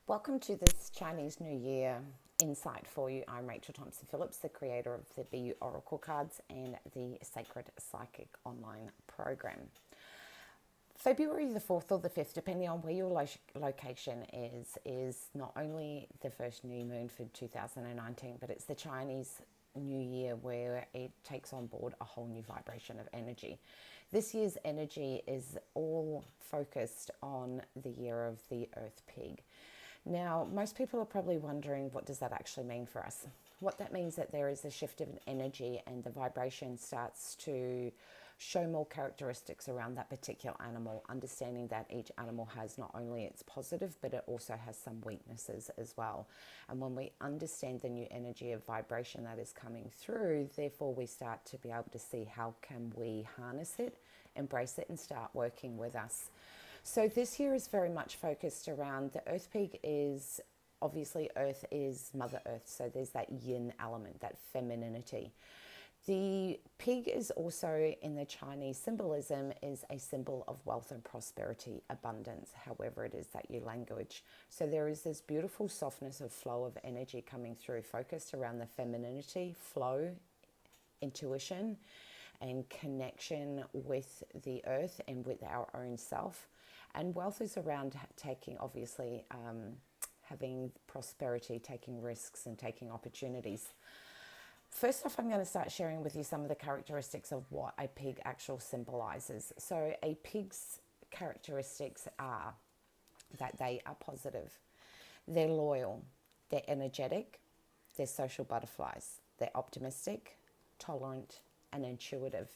Welcome to this Chinese New Year insight for you. I'm Rachel Thompson Phillips, the creator of the BU Oracle cards and the Sacred Psychic online program. February the 4th or the 5th, depending on where your location is not only the first new moon for 2019, but it's the Chinese New Year where it takes on board a whole new vibration of energy. This year's energy is all focused on the year of the Earth Pig. Now, most people are probably wondering, what does that actually mean for us? What that means that there is a shift of energy and the vibration starts to show more characteristics around that particular animal, understanding that each animal has not only its positive, but it also has some weaknesses as well. And when we understand the new energy of vibration that is coming through, therefore we start to be able to see how can we harness it, embrace it, and start working with us. So this year is very much focused around the Earth Pig is, obviously Earth is Mother Earth, so there's that yin element, that femininity. The pig is also, in the Chinese symbolism, is a symbol of wealth and prosperity, abundance, however it is that you language. So there is this beautiful softness of flow of energy coming through, focused around the femininity, flow, intuition, and connection with the earth and with our own self. And wealth is around taking, obviously, having prosperity, taking risks and taking opportunities. First off, I'm going to start sharing with you some of the characteristics of what a pig actually symbolizes. So a pig's characteristics are that they are positive, they're loyal, they're energetic, they're social butterflies, they're optimistic, tolerant, and intuitive.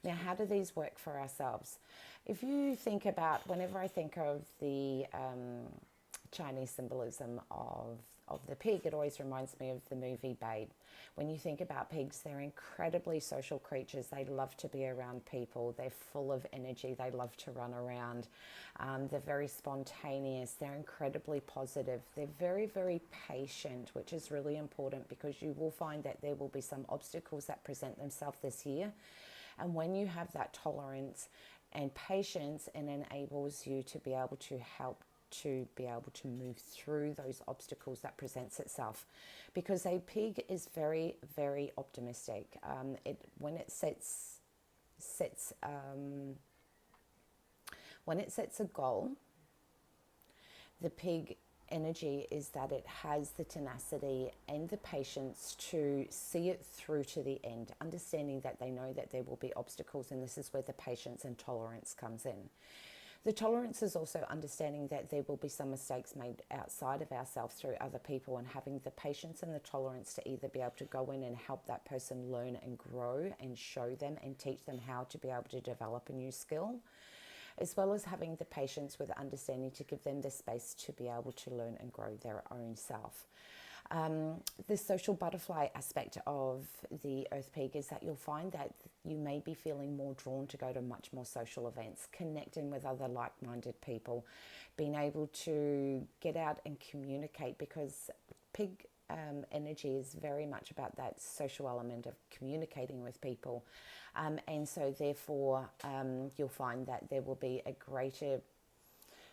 Now, how do these work for ourselves? If you think about, whenever I think of the Chinese symbolism of the pig, it always reminds me of the movie Babe. When you think about pigs, they're incredibly social creatures. They love to be around people. They're full of energy. They love to run around. They're very spontaneous. They're incredibly positive. They're very, very patient, which is really important because you will find that there will be some obstacles that present themselves this year. And when you have that tolerance and patience, it enables you to be able to help to be able to move through those obstacles that presents itself, because a pig is very, very optimistic. When it sets a goal, the pig energy is that it has the tenacity and the patience to see it through to the end, understanding that they know that there will be obstacles, and this is where the patience and tolerance comes in. The tolerance is also understanding that there will be some mistakes made outside of ourselves through other people, and having the patience and the tolerance to either be able to go in and help that person learn and grow and show them and teach them how to be able to develop a new skill, as well as having the patience with understanding to give them the space to be able to learn and grow their own self. The social butterfly aspect of the Earth Pig is that you'll find that you may be feeling more drawn to go to much more social events, connecting with other like-minded people, being able to get out and communicate, because pig energy is very much about that social element of communicating with people. And so therefore you'll find that there will be a greater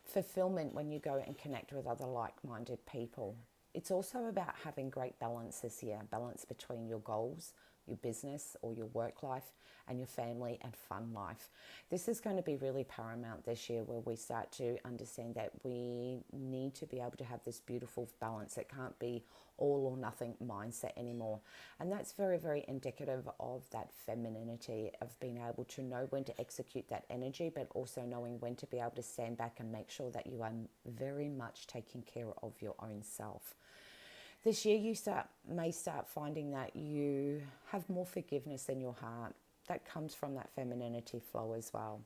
fulfillment when you go and connect with other like-minded people. It's also about having great balance this year, balance between your goals, your business or your work life, and your family and fun life. This is going to be really paramount this year, where we start to understand that we need to be able to have this beautiful balance. It can't be all or nothing mindset anymore. And that's very, very indicative of that femininity, of being able to know when to execute that energy, but also knowing when to be able to stand back and make sure that you are very much taking care of your own self. This year you may start finding that you have more forgiveness in your heart. That comes from that femininity flow as well.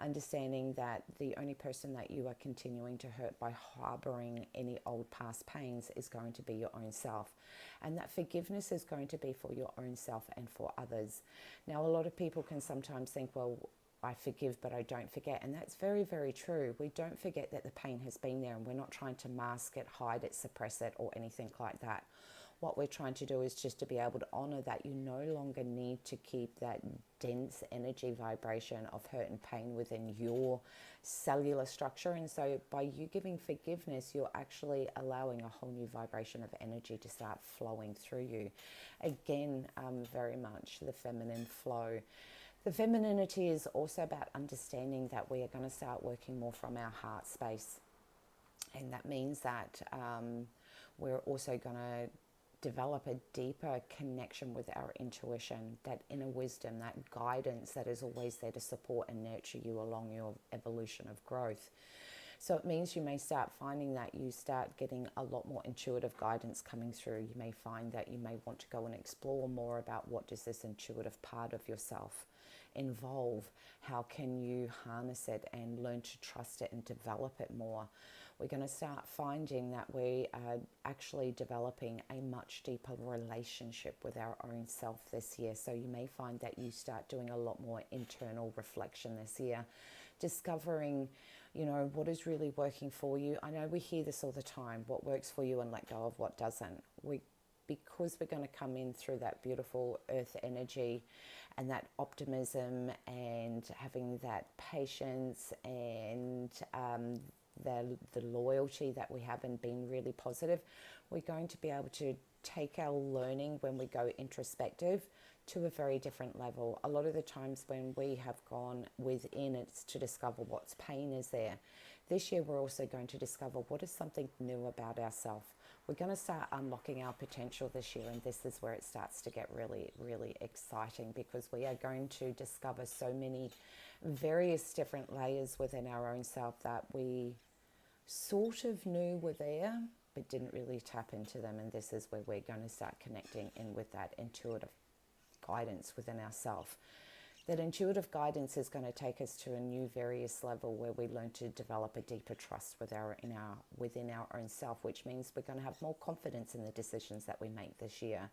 Understanding that the only person that you are continuing to hurt by harboring any old past pains is going to be your own self. And that forgiveness is going to be for your own self and for others. Now, a lot of people can sometimes think, well, I forgive, but I don't forget. And that's very, very true. We don't forget that the pain has been there, and we're not trying to mask it, hide it, suppress it, or anything like that. What we're trying to do is just to be able to honor that you no longer need to keep that dense energy vibration of hurt and pain within your cellular structure. And so by you giving forgiveness, you're actually allowing a whole new vibration of energy to start flowing through you. Again, very much the feminine flow. The femininity is also about understanding that we are going to start working more from our heart space. And that means that we're also going to develop a deeper connection with our intuition, that inner wisdom, that guidance that is always there to support and nurture you along your evolution of growth. So it means you may start finding that you start getting a lot more intuitive guidance coming through. You may find that you may want to go and explore more about what does this intuitive part of yourself involve? How can you harness it and learn to trust it and develop it more? We're going to start finding that we are actually developing a much deeper relationship with our own self this year. So you may find that you start doing a lot more internal reflection this year, discovering, what is really working for you. I know we hear this all the time, what works for you and let go of what doesn't. Because we're going to come in through that beautiful earth energy and that optimism and having that patience and the loyalty that we have and being really positive, we're going to be able to take our learning when we go introspective to a very different level. A lot of the times when we have gone within, it's to discover what's pain is there. This year we're also going to discover what is something new about ourselves. We're going to start unlocking our potential this year, and this is where it starts to get really, really exciting, because we are going to discover so many various different layers within our own self that we sort of knew were there but didn't really tap into them. And this is where we're going to start connecting in with that intuitive guidance within ourselves. That intuitive guidance is going to take us to a new various level where we learn to develop a deeper trust within our own self, which means we're going to have more confidence in the decisions that we make this year,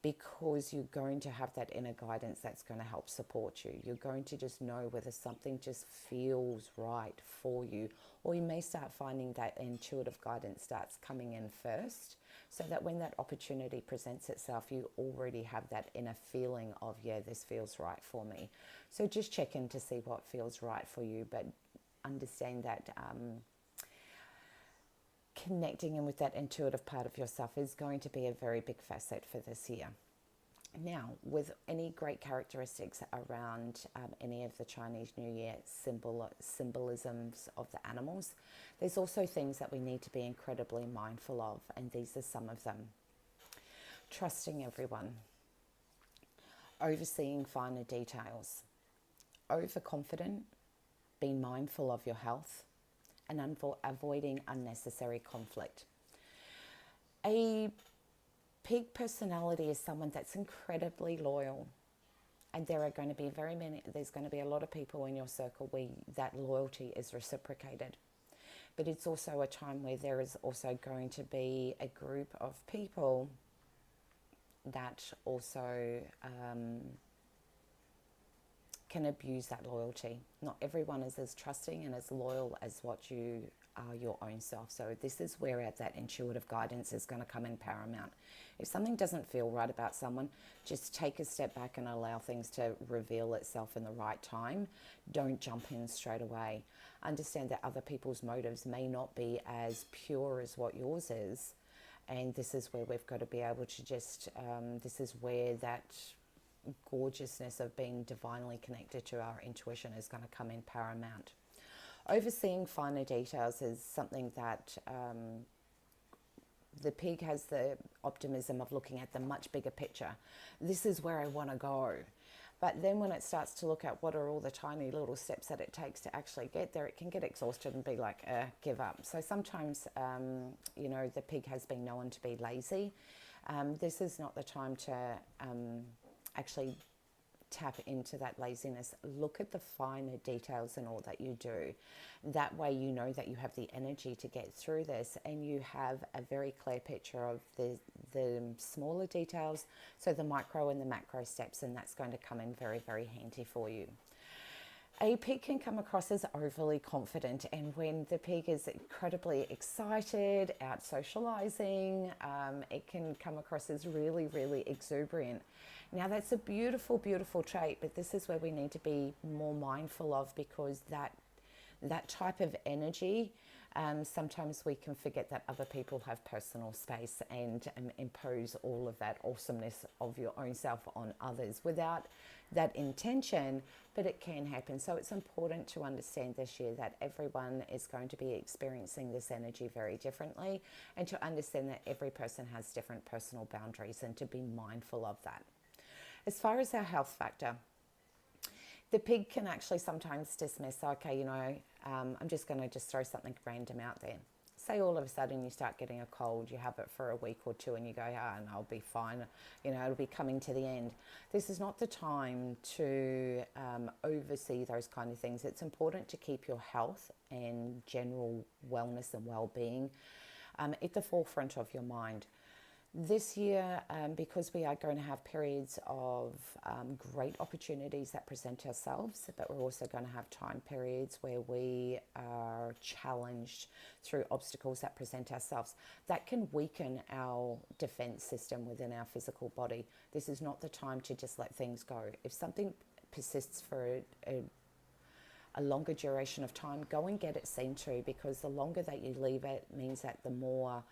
because you're going to have that inner guidance that's going to help support you. You're going to just know whether something just feels right for you, or you may start finding that intuitive guidance starts coming in first, so that when that opportunity presents itself, you already have that inner feeling of, yeah, this feels right for me. So just check in to see what feels right for you, but understand that connecting in with that intuitive part of yourself is going to be a very big facet for this year. Now, with any great characteristics around any of the Chinese New Year symbolisms of the animals, there's also things that we need to be incredibly mindful of, and these are some of them. Trusting everyone, overseeing finer details, overconfident, being mindful of your health, and avoiding unnecessary conflict. A pig personality is someone that's incredibly loyal, and there's going to be a lot of people in your circle where that loyalty is reciprocated. But it's also a time where there is also going to be a group of people that also can abuse that loyalty. Not everyone is as trusting and as loyal as what you are your own self. So this is where that intuitive guidance is going to come in paramount. If something doesn't feel right about someone, just take a step back and allow things to reveal itself in the right time. Don't jump in straight away. Understand that other people's motives may not be as pure as what yours is. And this is where we've got to be able to just, this is where that gorgeousness of being divinely connected to our intuition is going to come in paramount. Overseeing finer details is something that the pig has the optimism of looking at the much bigger picture. This is where I want to go. But then when it starts to look at what are all the tiny little steps that it takes to actually get there, it can get exhausted and be like, give up. So sometimes, the pig has been known to be lazy. This is not the time to actually tap into that laziness. Look at the finer details in all that you do. That way you know that you have the energy to get through this, and you have a very clear picture of the smaller details, so the micro and the macro steps, and that's going to come in very, very handy for you. A pig can come across as overly confident, and when the pig is incredibly excited, out socializing, it can come across as really, really exuberant. Now, that's a beautiful, beautiful trait, but this is where we need to be more mindful of, because that type of energy, sometimes we can forget that other people have personal space and impose all of that awesomeness of your own self on others without that intention, but it can happen. So it's important to understand this year that everyone is going to be experiencing this energy very differently, and to understand that every person has different personal boundaries, and to be mindful of that. As far as our health factor, the pig can actually sometimes dismiss, okay, I'm just going to just throw something random out there. Say all of a sudden you start getting a cold, you have it for a week or two, and you go, and I'll be fine, it'll be coming to the end. This is not the time to oversee those kind of things. It's important to keep your health and general wellness and well-being at the forefront of your mind. This year, because we are going to have periods of great opportunities that present ourselves, but we're also going to have time periods where we are challenged through obstacles that present ourselves. That can weaken our defense system within our physical body. This is not the time to just let things go. If something persists for a longer duration of time, go and get it seen to, because the longer that you leave it means that the more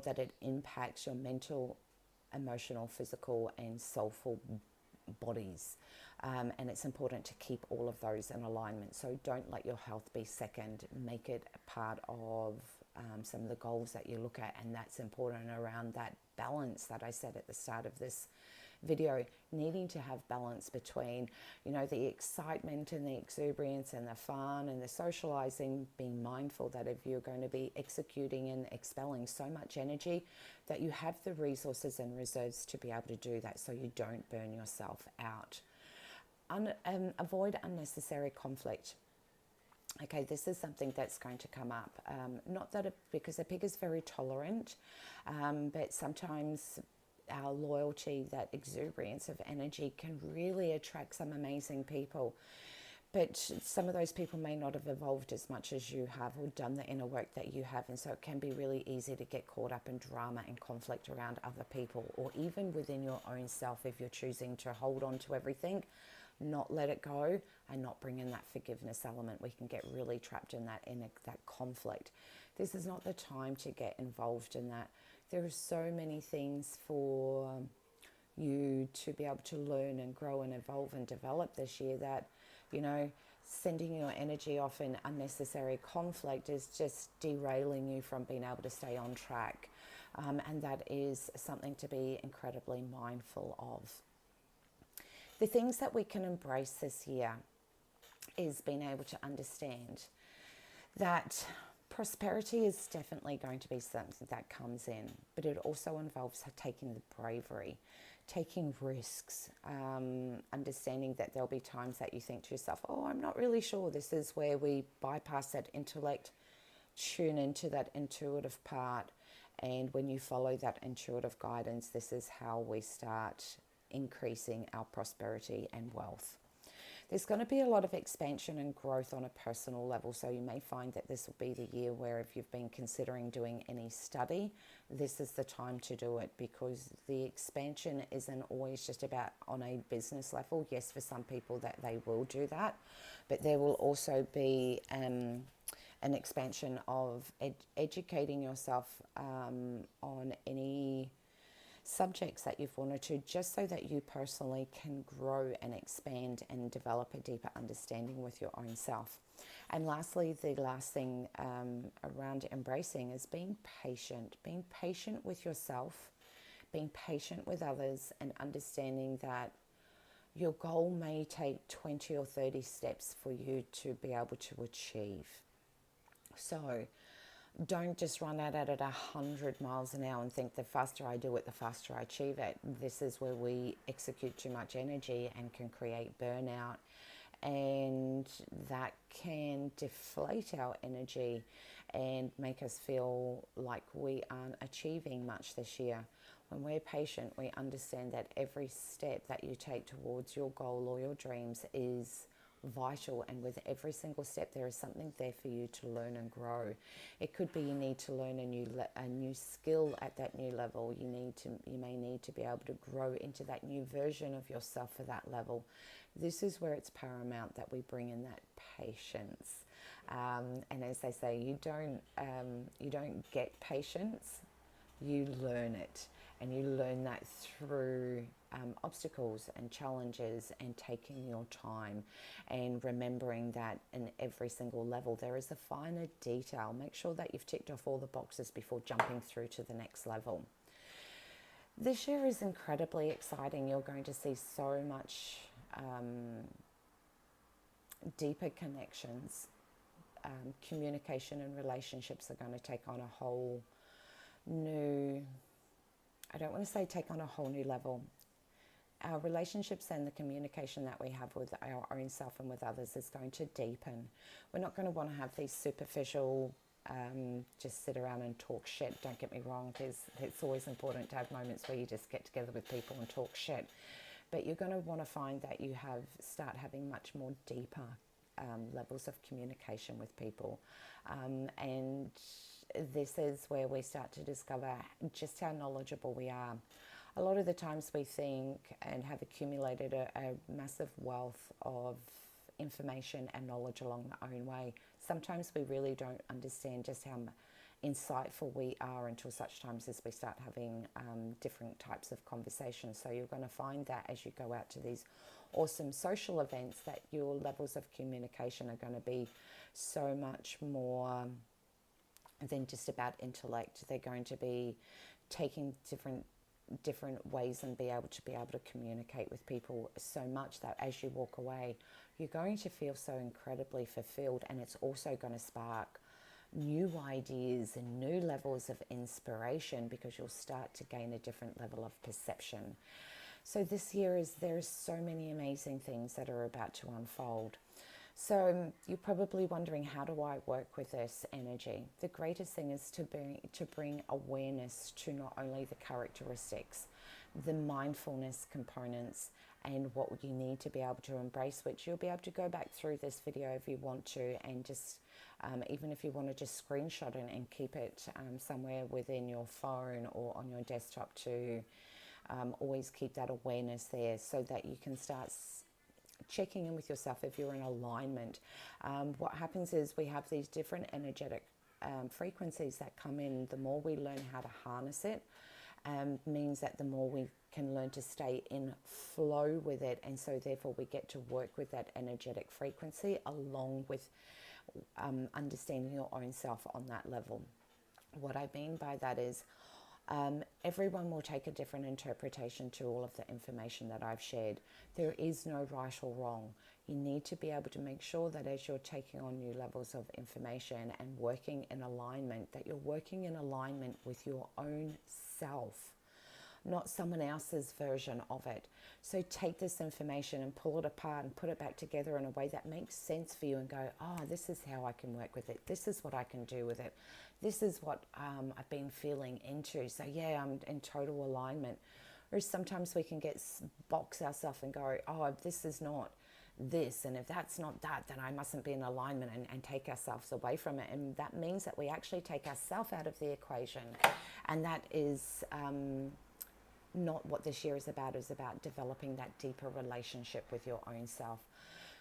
that it impacts your mental, emotional, physical, and soulful bodies. And it's important to keep all of those in alignment. So don't let your health be second. Make it a part of some of the goals that you look at. And that's important around that balance that I said at the start of this video, needing to have balance between, the excitement and the exuberance and the fun and the socializing, being mindful that if you're going to be executing and expelling so much energy, that you have the resources and reserves to be able to do that, so you don't burn yourself out. Avoid unnecessary conflict. Okay, this is something that's going to come up. Not that because a pig is very tolerant, but sometimes our loyalty, that exuberance of energy, can really attract some amazing people. But some of those people may not have evolved as much as you have, or done the inner work that you have. And so it can be really easy to get caught up in drama and conflict around other people, or even within your own self, if you're choosing to hold on to everything, not let it go, and not bring in that forgiveness element. We can get really trapped in that conflict. This is not the time to get involved in that. There are so many things for you to be able to learn and grow and evolve and develop this year, that, sending your energy off in unnecessary conflict is just derailing you from being able to stay on track. And that is something to be incredibly mindful of. The things that we can embrace this year is being able to understand that prosperity is definitely going to be something that comes in, but it also involves taking the bravery, taking risks, understanding that there'll be times that you think to yourself, I'm not really sure. This is where we bypass that intellect, tune into that intuitive part, and when you follow that intuitive guidance, this is how we start increasing our prosperity and wealth. There's going to be a lot of expansion and growth on a personal level, so you may find that this will be the year where, if you've been considering doing any study, this is the time to do it, because the expansion isn't always just about on a business level. Yes, for some people that they will do that, but there will also be an expansion of educating yourself on any subjects that you've wanted to, just so that you personally can grow and expand and develop a deeper understanding with your own self. And lastly, the last thing around embracing is being patient with yourself, being patient with others, and understanding that your goal may take 20 or 30 steps for you to be able to achieve. So don't just run at it at 100 miles an hour and think the faster I do it, the faster I achieve it. This is where we execute too much energy and can create burnout, and that can deflate our energy and make us feel like we aren't achieving much this year. When we're patient, we understand that every step that you take towards your goal or your dreams is vital, and with every single step there is something there for you to learn and grow. It could be you need to learn a new skill at that new level. You may need to be able to grow into that new version of yourself for that level. This is where it's paramount that we bring in that patience. And as they say, you don't get patience, you learn it. And you learn that through obstacles and challenges, and taking your time, and remembering that in every single level there is a finer detail. Make sure that you've ticked off all the boxes before jumping through to the next level. This year is incredibly exciting. You're going to see so much deeper connections. Communication and relationships are going to take on a whole new, I don't want to say take on a whole new level. Our relationships and the communication that we have with our own self and with others is going to deepen. We're not going to want to have these superficial, just sit around and talk shit. Don't get me wrong, it's always important to have moments where you just get together with people and talk shit. But you're going to want to find that you start having much more deeper levels of communication with people. And this is where we start to discover just how knowledgeable we are. A lot of the times we think and have accumulated a massive wealth of information and knowledge along the own way. Sometimes we really don't understand just how insightful we are until such times as we start having different types of conversations. So you're going to find that as you go out to these awesome social events, that your levels of communication are going to be so much more than just about intellect. They're going to be taking different ways and be able to communicate with people so much that as you walk away, you're going to feel so incredibly fulfilled, and it's also going to spark new ideas and new levels of inspiration, because you'll start to gain a different level of perception. So this year there's so many amazing things that are about to unfold. So you're probably wondering, how do I work with this energy? The greatest thing is to bring awareness to not only the characteristics, the mindfulness components, and what you need to be able to embrace, which you'll be able to go back through this video if you want to, and just even if you want to just screenshot it and keep it somewhere within your phone or on your desktop, to always keep that awareness there, so that you can start checking in with yourself if you're in alignment. What happens is we have these different energetic frequencies that come in. The more we learn how to harness it, means that the more we can learn to stay in flow with it, and so therefore we get to work with that energetic frequency along with understanding your own self on that level. What I mean by that is everyone will take a different interpretation to all of the information that I've shared. There is no right or wrong. You need to be able to make sure that as you're taking on new levels of information and working in alignment, that you're working in alignment with your own self, not someone else's version of it. So take this information and pull it apart and put it back together in a way that makes sense for you, and go, oh, this is how I can work with it. This is what I can do with it. This is what I've been feeling into. So yeah, I'm in total alignment. Whereas sometimes we can box ourselves and go, oh, this is not this, and if that's not that, then I mustn't be in alignment, and take ourselves away from it. And that means that we actually take ourselves out of the equation, and that is not what this year is about. Is about developing that deeper relationship with your own self.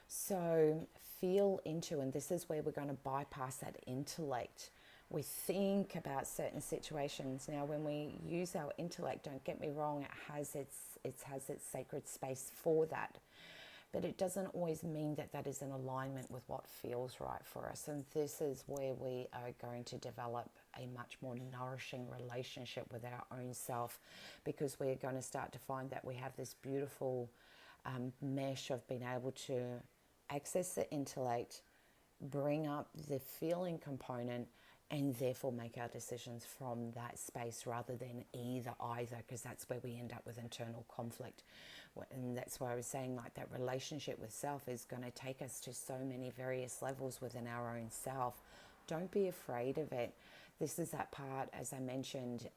So feel into, and this is where we're going to bypass that intellect. We think about certain situations. Now, when we use our intellect, don't get me wrong, it has its sacred space for that. But it doesn't always mean that that is in alignment with what feels right for us. And this is where we are going to develop a much more nourishing relationship with our own self, because we're going to start to find that we have this beautiful mesh of being able to access the intellect, bring up the feeling component, and therefore make our decisions from that space rather than either, because that's where we end up with internal conflict. And that's why I was saying, like, that relationship with self is going to take us to so many various levels within our own self. Don't be afraid of it. This is that part, as I mentioned,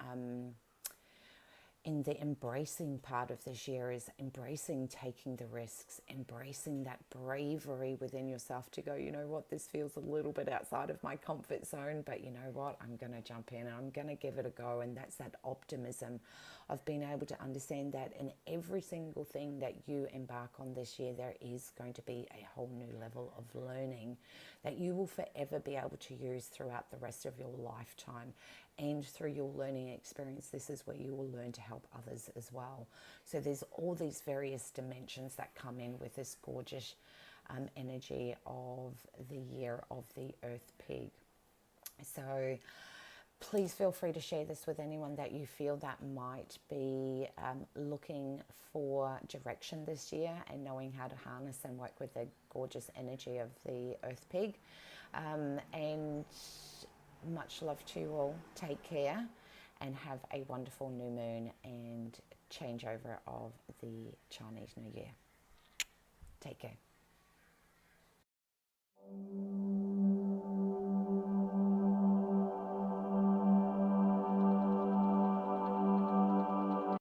in the embracing part of this year is embracing taking the risks, embracing that bravery within yourself to go, you know what, this feels a little bit outside of my comfort zone, but you know what, I'm going to jump in and I'm going to give it a go. And that's that optimism of being able to understand that in every single thing that you embark on this year, there is going to be a whole new level of learning that you will forever be able to use throughout the rest of your lifetime. And through your learning experience, this is where you will learn to help others as well. So there's all these various dimensions that come in with this gorgeous energy of the year of the Earth Pig. So please feel free to share this with anyone that you feel that might be looking for direction this year and knowing how to harness and work with the gorgeous energy of the Earth Pig. And much love to you all. Take care and have a wonderful new moon and changeover of the Chinese New Year. Take care.